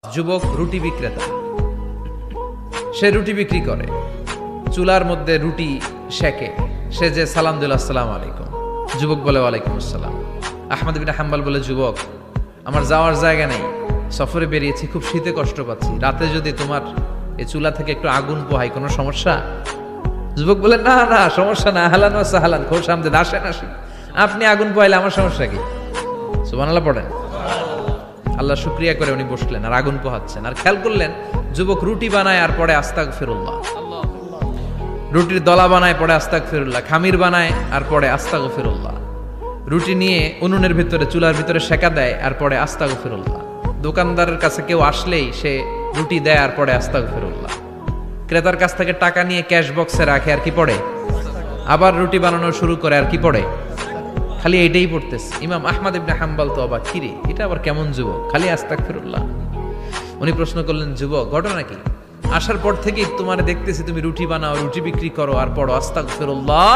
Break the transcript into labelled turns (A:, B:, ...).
A: যুবক রুটি বিক্রেতা, সে রুটি বিক্রি করে, চুলার মধ্যে রুটি সেকে, সে যে সালাম দিল আসসালামু আলাইকুম, যুবক বলে ওয়ালাইকুম আসসালাম। আহমদ বিন হাম্বল বলে, যুবক আমার যাওয়ার জায়গা নেই, সফরে বেরিয়েছি, খুব শীতে কষ্ট পাচ্ছি, রাতে যদি তোমার এই চুলা থেকে একটু আগুন পোহাই কোনো সমস্যা? যুবক বলে, না না সমস্যা না, আহলান ওয়া সাহলান, খোশামদেদ, আসেন আসেন, আপনি আগুন পোহাইলে আমার সমস্যা কি? সুবহানাল্লাহ পড়েন। আল্লাহ শুকরিয়া করে উনি বসলেন আর আগুন পোহাচ্ছেন, আর খেয়াল করলেন যুবক রুটি বানায় আর পরে আস্তাগফিরুল্লাহ, রুটির দলা বানায় পরে আস্তাগফিরুল্লাহ, খামির বানায় আর পরে আস্তাগফিরুল্লাহ, রুটি নিয়ে উনুনের ভিতরে চুলার ভিতরে সেকা দেয় আর পরে আস্তাগফিরুল্লাহ, দোকানদারের কাছে কেউ আসলেই সে রুটি দেয় আর পরে আস্তাগফিরুল্লাহ, ক্রেতার কাছ থেকে টাকা নিয়ে ক্যাশ বক্সে রাখে আর কি পড়ে, আবার রুটি বানানো শুরু করে আর কি পড়ে, খালি এইটাই পড়তেছে। ইমাম আহমদ ইবনে হাম্বল তো অবাক, কিরে এটা আবার কেমন যুবক, খালি আস্তাগফিরুল্লাহ। উনি প্রশ্ন করলেন, যুবক ঘটনা কি? আসার পর থেকেই তোমার দেখতেছি তুমি রুটি বানাও, রুটি বিক্রি করো আর পড়ো আস্তাগফিরুল্লাহ।